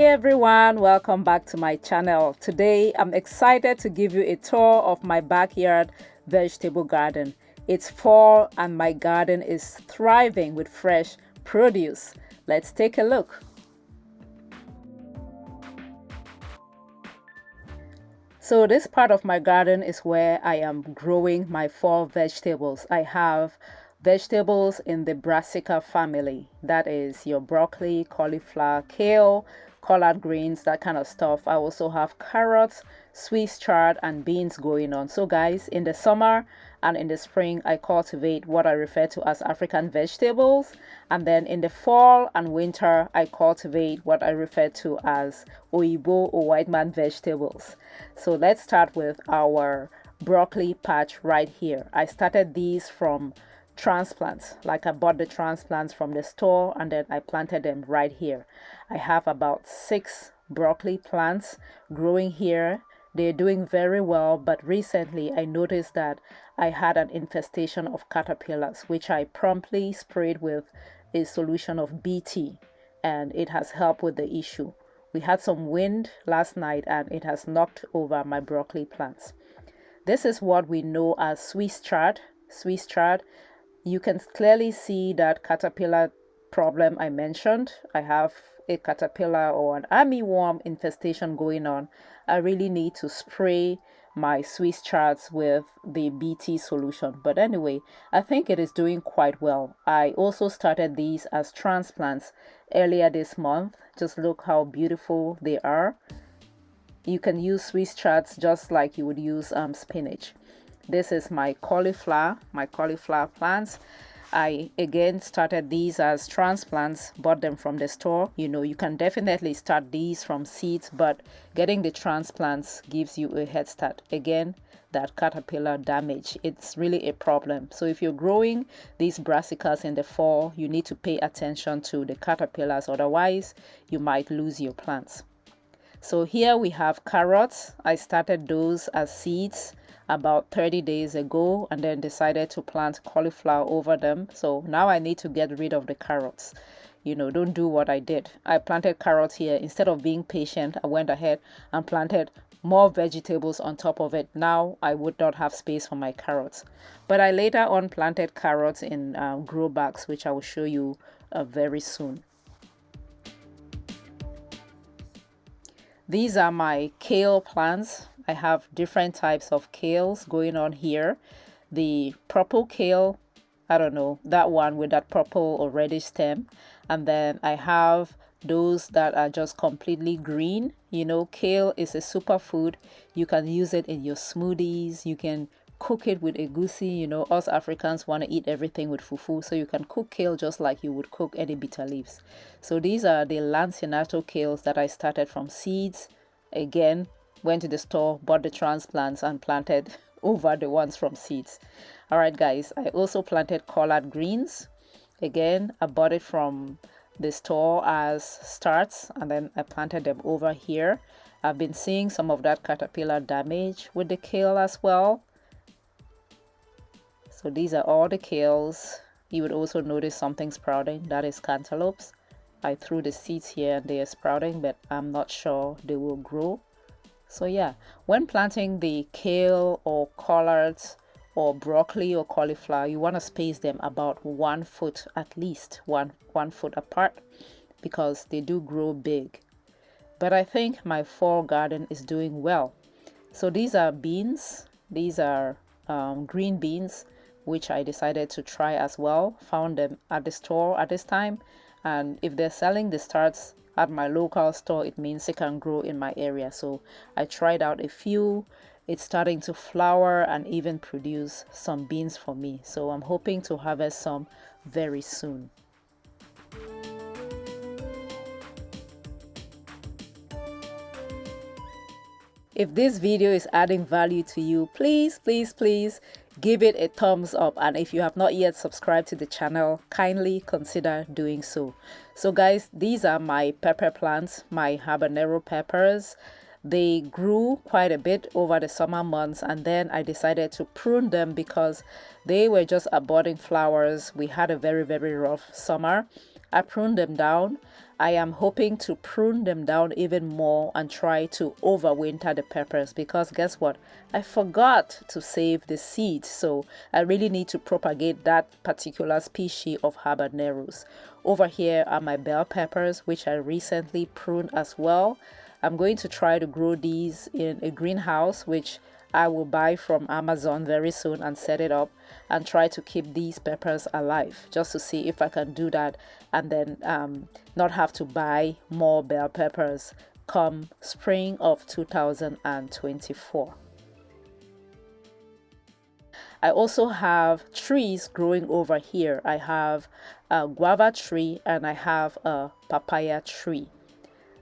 Hey everyone, welcome back to my channel. Today I'm excited to give you a tour of my backyard vegetable garden. It's fall and my garden is thriving with fresh produce. Let's take a look. So this part of my garden is where I am growing my fall vegetables. I have vegetables in the brassica family. That is your broccoli, cauliflower, kale, collard greens, that kind of stuff. I also have carrots, Swiss chard, and beans going on. So guys, in the summer and in the spring, I cultivate what I refer to as African vegetables. And then in the fall and winter, I cultivate what I refer to as Oyibo or white man vegetables. So let's start with our broccoli patch right here. I started these from transplants. Like I bought the transplants from the store and then I planted them right here. I have about 6 broccoli plants growing here. They're doing very well, but recently I noticed that I had an infestation of caterpillars, which I promptly sprayed with a solution of BT, and it has helped with the issue. We had some wind last night and it has knocked over my broccoli plants. This is what we know as Swiss chard. Swiss chard. You can clearly see that caterpillar problem I mentioned. I have a caterpillar or an armyworm infestation going on. I really need to spray my Swiss chards with the BT solution. But anyway, I think it is doing quite well. I also started these as transplants earlier this month. Just look how beautiful they are. You can use Swiss chards just like you would use spinach. This is my cauliflower plants. I again started these as transplants, bought them from the store. You can definitely start these from seeds, but getting the transplants gives you a head start. Again, that caterpillar damage, it's really a problem. So if you're growing these brassicas in the fall, you need to pay attention to the caterpillars, otherwise you might lose your plants. So here we have carrots. I started those as seeds about 30 days ago and then decided to plant cauliflower over them. So now I need to get rid of the carrots. Don't do what I did. I planted carrots here. Instead of being patient, I went ahead and planted more vegetables on top of it. Now I would not have space for my carrots. But I later on planted carrots in grow bags, which I will show you very soon. These are my kale plants. I have different types of kales going on here. The purple kale, I don't know, that one with that purple or reddish stem. And then I have those that are just completely green. Kale is a superfood. You can use it in your smoothies. You can cook it with egusi. Us Africans want to eat everything with fufu, so you can cook kale just like you would cook any bitter leaves. So these are the lanceolato kales that I started from seeds. Again, went to the store, bought the transplants and planted over the ones from seeds. All right guys, I also planted collard greens. Again, I bought it from the store as starts and then I planted them over here. I've been seeing some of that caterpillar damage with the kale as well. So these are all the kales. You would also notice something sprouting. That is cantaloupes. I threw the seeds here and they are sprouting, but I'm not sure they will grow. So yeah, when planting the kale or collards or broccoli or cauliflower, you want to space them about 1 foot, at least one foot apart, because they do grow big. But I think my fall garden is doing well. So these are beans. These are green beans, which I decided to try as well. Found them at the store at this time, and if they're selling the starts at my local store, it means they can grow in my area. So I tried out a few. It's starting to flower and even produce some beans for me, so I'm hoping to harvest some very soon. If this video is adding value to you, please give it a thumbs up, and if you have not yet subscribed to the channel, kindly consider doing so. So guys, these are my pepper plants, my habanero peppers. They grew quite a bit over the summer months, and then I decided to prune them because they were just aborting flowers. We had a very rough summer. I pruned them down I am hoping to prune them down even more and try to overwinter the peppers, because guess what? I forgot to save the seeds, so I really need to propagate that particular species of habaneros. Over here are my bell peppers, which I recently pruned as well. I'm going to try to grow these in a greenhouse, which I will buy from Amazon very soon and set it up and try to keep these peppers alive, just to see if I can do that, and then not have to buy more bell peppers come spring of 2024. I also have trees growing over here. I have a guava tree and I have a papaya tree.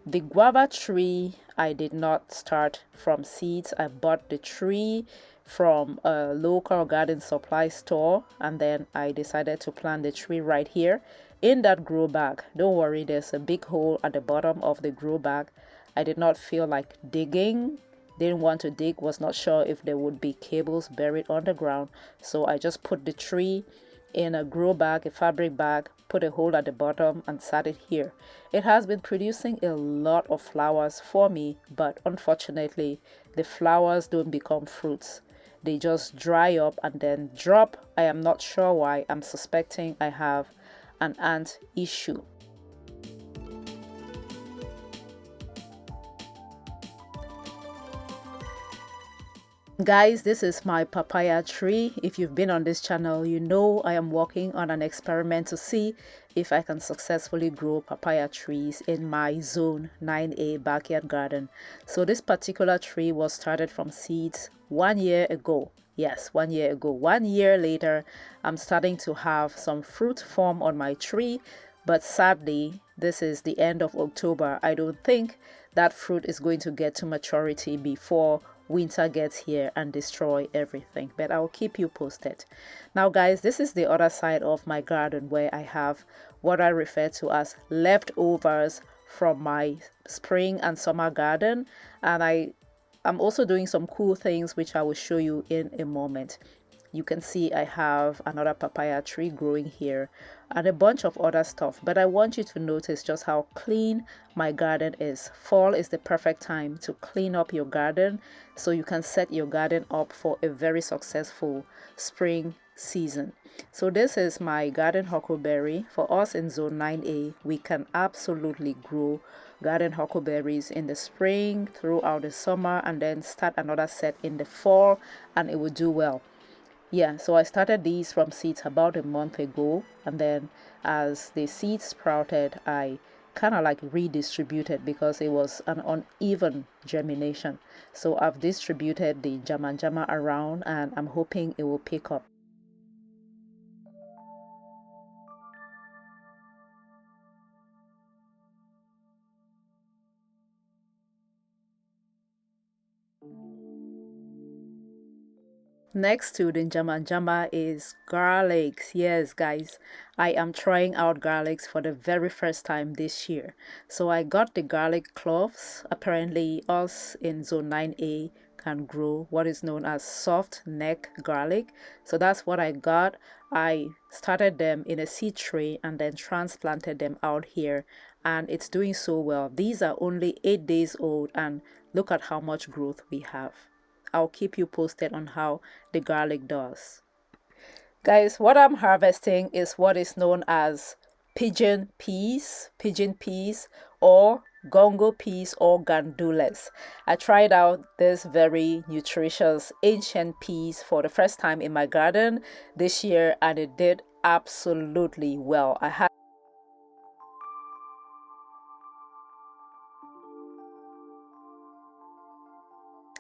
The guava tree, I did not start from seeds. I bought the tree from a local garden supply store, and then I decided to plant the tree right here in that grow bag. Don't worry, there's a big hole at the bottom of the grow bag. I did not feel like digging, didn't want to dig, was not sure if there would be cables buried underground, so I just put the tree in a grow bag, a fabric bag, put a hole at the bottom and sat it here. It has been producing a lot of flowers for me, but unfortunately the flowers don't become fruits. They just dry up and then drop. I am not sure why. I'm suspecting I have an ant issue. Guys, this is my papaya tree. If you've been on this channel, you know I am working on an experiment to see if I can successfully grow papaya trees in my zone 9A backyard garden. So this particular tree was started from seeds 1 year ago. Yes, 1 year ago. 1 year later, I'm starting to have some fruit form on my tree, but sadly, this is the end of October. I don't think that fruit is going to get to maturity before winter gets here and destroy everything, but I'll keep you posted. Now guys, this is the other side of my garden where I have what I refer to as leftovers from my spring and summer garden, and I'm also doing some cool things which I will show you in a moment. You can see I have another papaya tree growing here and a bunch of other stuff, but I want you to notice just how clean my garden is. Fall is the perfect time to clean up your garden so you can set your garden up for a very successful spring season. So this is my garden huckleberry. For us in zone 9A, we can absolutely grow garden huckleberries in the spring, throughout the summer, and then start another set in the fall, and it will do well. Yeah, so I started these from seeds about a month ago, and then as the seeds sprouted, I kind of like redistributed because it was an uneven germination. So I've distributed the jama around, and I'm hoping it will pick up. Next to the jama is garlics. Yes, guys, I am trying out garlics for the very first time this year. So I got the garlic cloves. Apparently, us in zone 9A can grow what is known as soft neck garlic. So that's what I got. I started them in a seed tray and then transplanted them out here, and it's doing so well. These are only 8 days old, and look at how much growth we have. I'll keep you posted on how the garlic does. Guys, what I'm harvesting is what is known as pigeon peas, or gongo peas, or gandules. I tried out this very nutritious ancient peas for the first time in my garden this year, and it did absolutely well.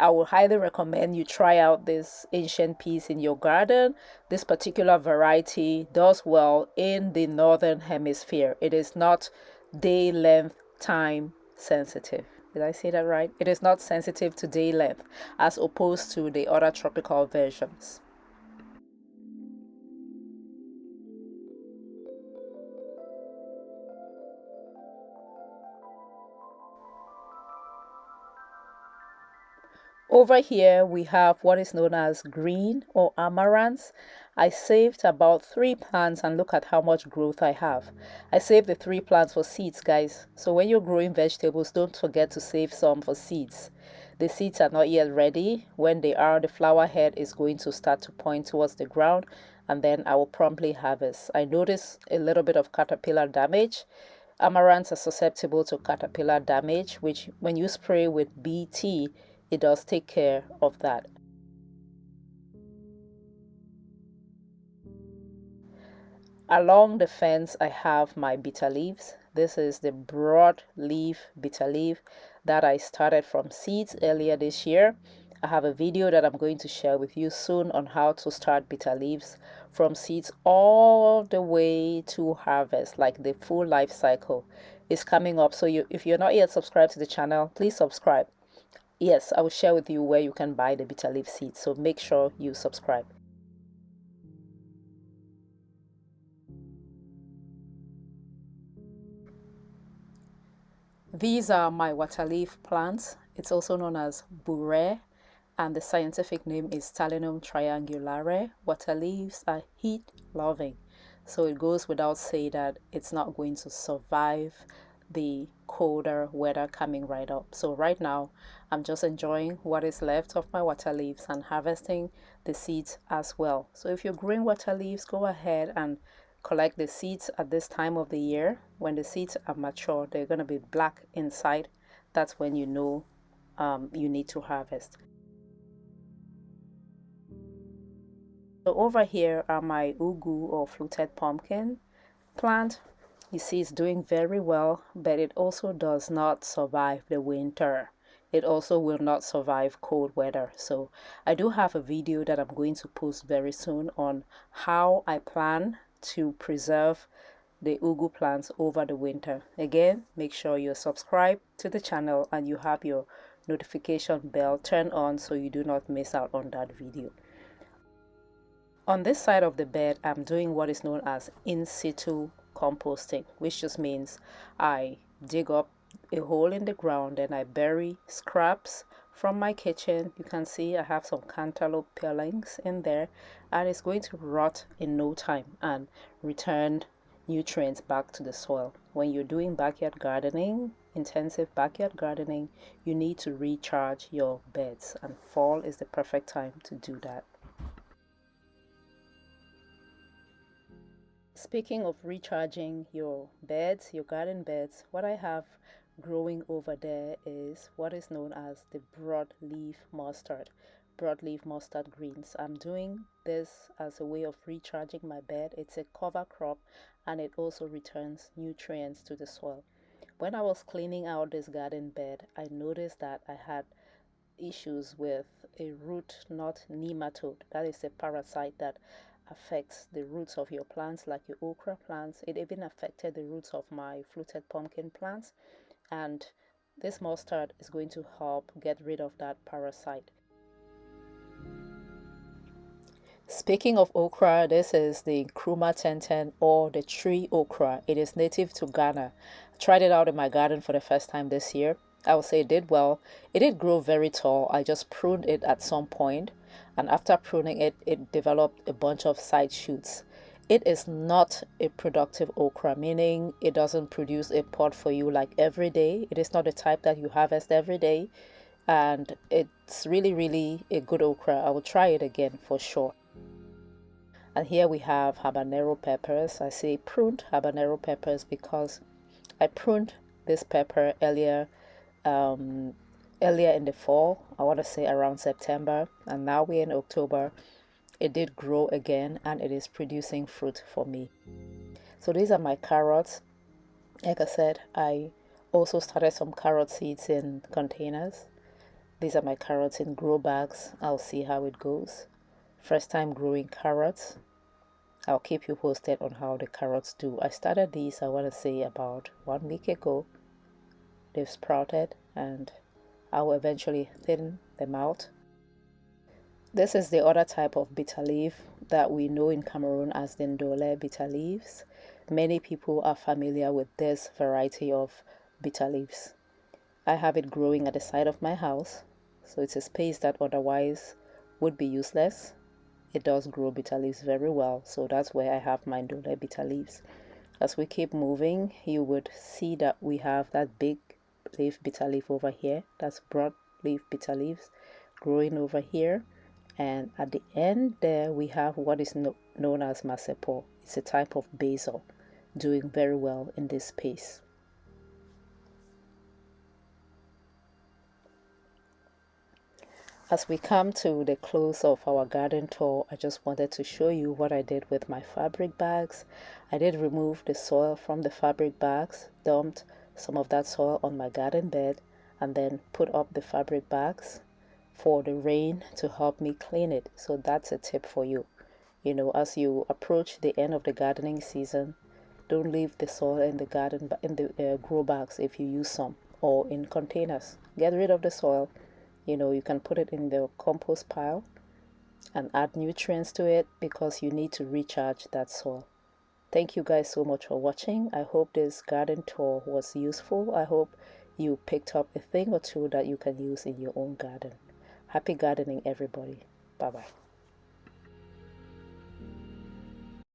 I would highly recommend you try out this ancient peas in your garden. This particular variety does well in the northern hemisphere. It is not day length time sensitive. Did I say that right? It is not sensitive to day length as opposed to the other tropical versions. Over here we have what is known as green or amaranth. I saved about 3 plants and look at how much growth I have. I saved the 3 plants for seeds, guys. So when you're growing vegetables, don't forget to save some for seeds. The seeds are not yet ready. When they are, the flower head is going to start to point towards the ground, and then I will promptly harvest. I notice a little bit of caterpillar damage. Amaranths are susceptible to caterpillar damage, which when you spray with BT, it does take care of that. Along the fence, I have my bitter leaves. This is the broad leaf bitter leaf that I started from seeds earlier this year. I have a video that I'm going to share with you soon on how to start bitter leaves from seeds all the way to harvest, like the full life cycle is coming up. So if you're not yet subscribed to the channel, please subscribe. Yes, I will share with you where you can buy the bitter leaf seeds, so make sure you subscribe. These are my water leaf plants. It's also known as burre, and the scientific name is Talinum triangulare. Water leaves are heat loving, so it goes without saying that it's not going to survive the colder weather coming right up. So right now I'm just enjoying what is left of my water leaves and harvesting the seeds as well. So if you're growing water leaves, go ahead and collect the seeds at this time of the year. When the seeds are mature, they're going to be black inside. That's when you know you need to harvest. So over here are my ugu or fluted pumpkin plant. You see it's doing very well, but it also does not survive the winter. It also will not survive cold weather. So I do have a video that I'm going to post very soon on how I plan to preserve the ugu plants over the winter. Again, make sure you're subscribed to the channel and you have your notification bell turned on so you do not miss out on that video. On this side of the bed, I'm doing what is known as in situ composting, which just means I dig up a hole in the ground and I bury scraps from my kitchen. You can see I have some cantaloupe peelings in there, and it's going to rot in no time and return nutrients back to the soil. When you're doing backyard gardening, intensive backyard gardening, you need to recharge your beds, and fall is the perfect time to do that. Speaking of recharging your beds, your garden beds, what I have growing over there is what is known as the broadleaf mustard greens. I'm doing this as a way of recharging my bed. It's a cover crop and it also returns nutrients to the soil. When I was cleaning out this garden bed, I noticed that I had issues with a root knot nematode. That is a parasite that affects the roots of your plants, like your okra plants. It even affected the roots of my fluted pumpkin plants, and this mustard is going to help get rid of that parasite. Speaking of okra, this is the Nkrumah 1010 or the tree okra. It is native to Ghana. I tried it out in my garden for the first time this year. I would say it did well. It did grow very tall. I just pruned it at some point, and after pruning it, it developed a bunch of side shoots. It is not a productive okra, meaning it doesn't produce a pod for you like every day. It is not the type that you harvest every day, and it's really a good okra. I will try it again for sure. And here we have habanero peppers. I say pruned habanero peppers because I pruned this pepper earlier in the fall. I want to say around September, and now we're in October. It did grow again and it is producing fruit for me. So these are my carrots. Like I said, I also started some carrot seeds in containers. These are my carrots in grow bags. I'll see how it goes. First time growing carrots. I'll keep you posted on how the carrots do. I started these, I want to say, about 1 week ago. They've sprouted and I will eventually thin them out. This is the other type of bitter leaf that we know in Cameroon as the Ndole bitter leaves. Many people are familiar with this variety of bitter leaves. I have it growing at the side of my house. So it's a space that otherwise would be useless. It does grow bitter leaves very well, so that's where I have my Ndole bitter leaves. As we keep moving, you would see that we have that big leaf bitter leaf over here. That's broad leaf bitter leaves growing over here. And at the end there, we have what is known as masepo. It's a type of basil doing very well in this space. As we come to the close of our garden tour, I just wanted to show you what I did with my fabric bags. I did remove the soil from the fabric bags, dumped some of that soil on my garden bed, and then put up the fabric bags for the rain to help me clean it. So that's a tip for you. You know, as you approach the end of the gardening season, don't leave the soil in the garden, in the grow bags if you use some, or in containers. Get rid of the soil. You know, you can put it in the compost pile and add nutrients to it because you need to recharge that soil. Thank you guys so much for watching. I hope this garden tour was useful. I hope you picked up a thing or two that you can use in your own garden. Happy gardening, everybody. Bye-bye.